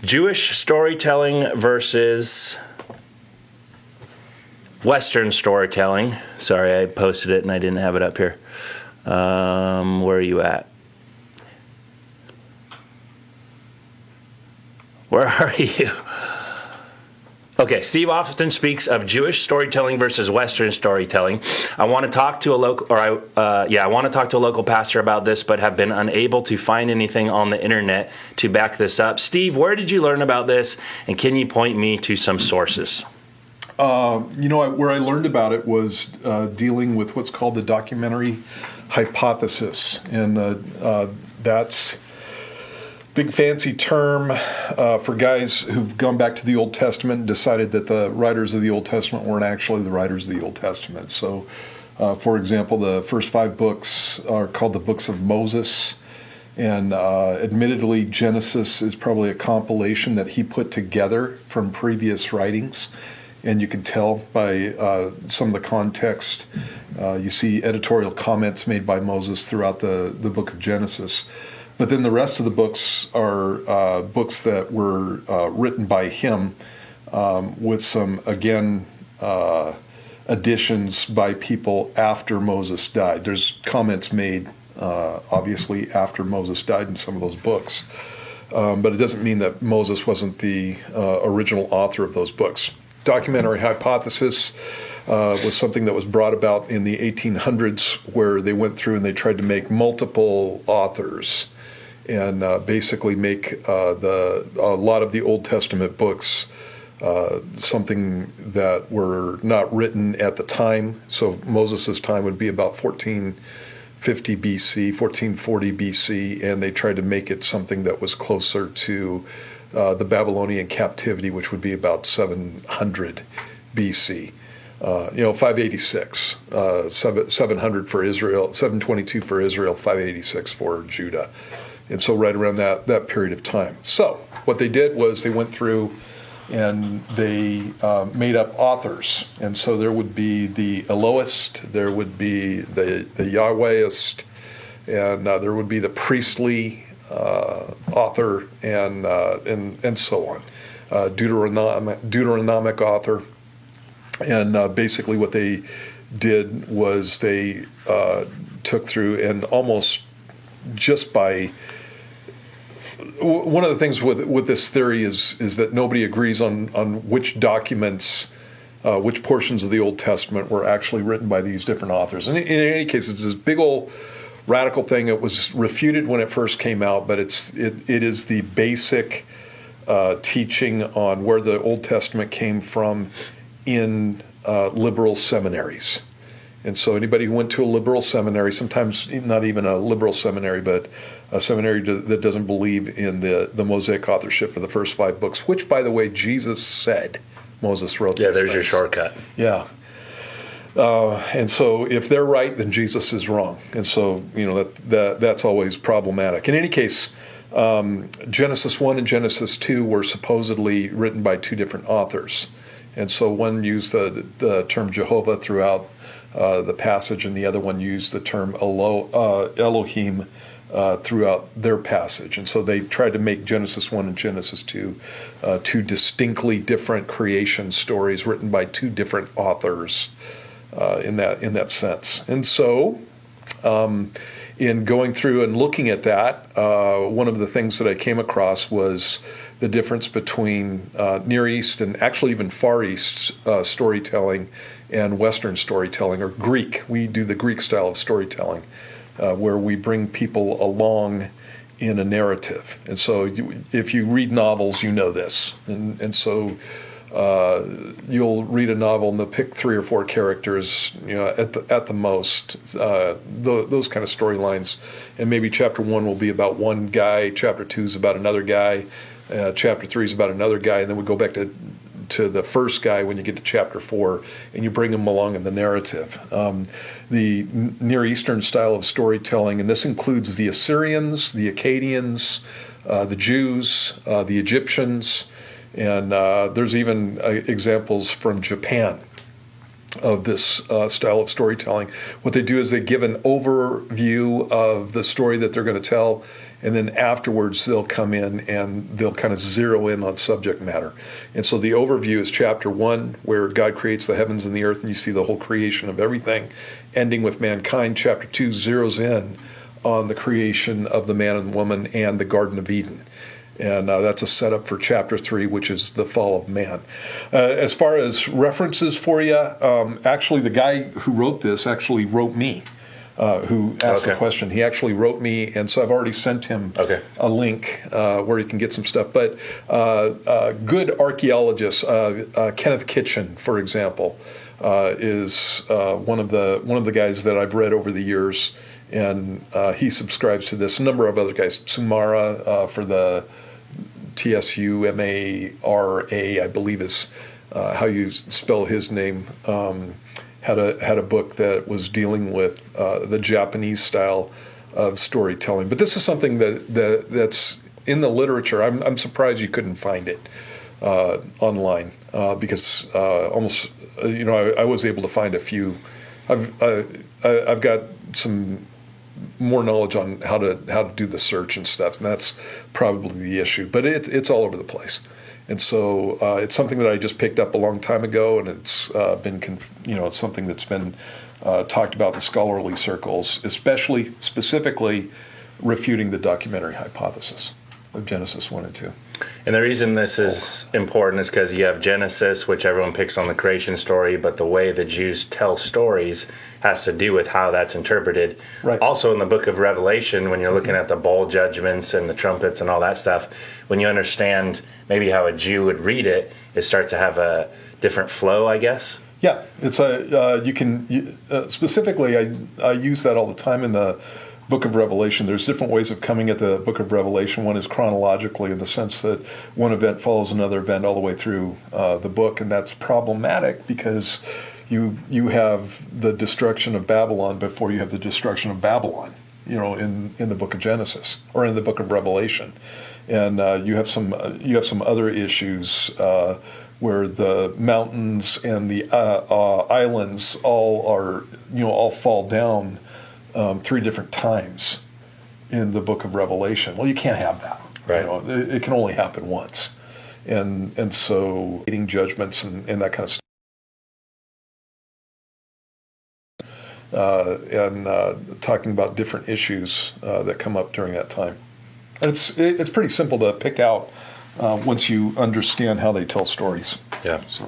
Jewish storytelling versus Western storytelling. Sorry, I posted it and I didn't have it up here. Where are you at? Where are you? Okay, Steve often speaks of Jewish storytelling versus Western storytelling. I want to talk to a local pastor about this, but have been unable to find anything on the internet to back this up. Steve, where did you learn about this, and can you point me to some sources? Where I learned about it was dealing with what's called the documentary hypothesis, and that's big fancy term for guys who've gone back to the Old Testament and decided that the writers of the Old Testament weren't actually the writers of the Old Testament. So, for example, the first 5 books are called the books of Moses, and admittedly, Genesis is probably a compilation that he put together from previous writings. And you can tell by some of the context. You see editorial comments made by Moses throughout the book of Genesis. But then the rest of the books are books that were written by him with some, again, additions by people after Moses died. There's comments made, obviously, after Moses died in some of those books. But it doesn't mean that Moses wasn't the original author of those books. Documentary hypothesis was something that was brought about in the 1800s, where they went through and they tried to make multiple authors and basically make a lot of the Old Testament books something that were not written at the time. So Moses' time would be about 1450 BC, 1440 BC, and they tried to make it something that was closer to the Babylonian captivity, which would be about 700 BC. 586, 700 for Israel, 722 for Israel, 586 for Judah. And so right around that period of time. So what they did was they went through and they made up authors. And so there would be the Elohist, there would be the Yahwehist, and there would be the priestly author, and so on, Deuteronomic author, and basically what they did was they took through and almost just by one of the things with this theory is that nobody agrees on which documents, which portions of the Old Testament were actually written by these different authors. And in any case, it's this big old radical thing. It was refuted when it first came out, but it is the basic teaching on where the Old Testament came from in liberal seminaries. And so anybody who went to a liberal seminary, sometimes not even a liberal seminary, but a seminary that doesn't believe in the Mosaic authorship of the first 5 books, which, by the way, Jesus said Moses wrote. Yeah, there's your shortcut. Yeah. And so if they're right, then Jesus is wrong. And so, that's always problematic. In any case, Genesis 1 and Genesis 2 were supposedly written by 2 different authors. And so one used the term Jehovah throughout the passage, and the other one used the term Elohim throughout their passage. And so they tried to make Genesis 1 and Genesis 2 2 distinctly different creation stories written by 2 different authors in that sense. And so in going through and looking at that, one of the things that I came across was the difference between Near East and actually even Far East storytelling and Western storytelling, or Greek. We do the Greek style of storytelling, where we bring people along in a narrative. And so if you read novels, you know this. And so you'll read a novel and they'll pick 3 or 4 characters, at the most, those kind of storylines. And maybe chapter 1 will be about one guy, chapter 2 is about another guy, chapter 3 is about another guy, and then we go back to the first guy when you get to chapter 4, and you bring him along in the narrative. The Near Eastern style of storytelling, and this includes the Assyrians, the Akkadians, the Jews, the Egyptians, and there's even examples from Japan of this style of storytelling. What they do is they give an overview of the story that they're going to tell, and then afterwards they'll come in and they'll kind of zero in on subject matter. And so the overview is chapter 1, where God creates the heavens and the earth, and you see the whole creation of everything, ending with mankind. Chapter 2 zeroes in on the creation of the man and woman and the Garden of Eden. And that's a setup for chapter 3, which is the fall of man. As far as references for you, actually the guy who wrote this actually wrote me, who asked the question. He actually wrote me, and so I've already sent him a link where he can get some stuff. But good archaeologists, Kenneth Kitchen, for example, is one of the guys that I've read over the years, and he subscribes to this. A number of other guys, Sumara for the Tsumara, I believe is how you spell his name. Had a book that was dealing with the Japanese style of storytelling. But this is something that's in the literature. I'm surprised you couldn't find it online because almost I was able to find a few. I've got some more knowledge on how to do the search and stuff, and that's probably the issue. But it's all over the place, and so it's something that I just picked up a long time ago, and it's been it's something that's been talked about in scholarly circles, specifically refuting the documentary hypothesis of Genesis 1 and 2. And the reason this is important is because you have Genesis, which everyone picks on the creation story, but the way the Jews tell stories has to do with how that's interpreted. Right. Also in the book of Revelation, when you're looking at the bowl judgments and the trumpets and all that stuff, when you understand maybe how a Jew would read it, it starts to have a different flow, I guess. Yeah, it's specifically, I use that all the time in the book of Revelation. There's different ways of coming at the book of Revelation. One is chronologically, in the sense that one event follows another event all the way through the book, and that's problematic because you have the destruction of Babylon before you have the destruction of Babylon, in the book of Genesis or in the book of Revelation, and you have some other issues where the mountains and the islands all fall down 3 different times in the book of Revelation. Well, you can't have that. Right. It can only happen once. And so eating judgments and that kind of stuff. Talking about different issues that come up during that time. And it's pretty simple to pick out once you understand how they tell stories. Yeah. So.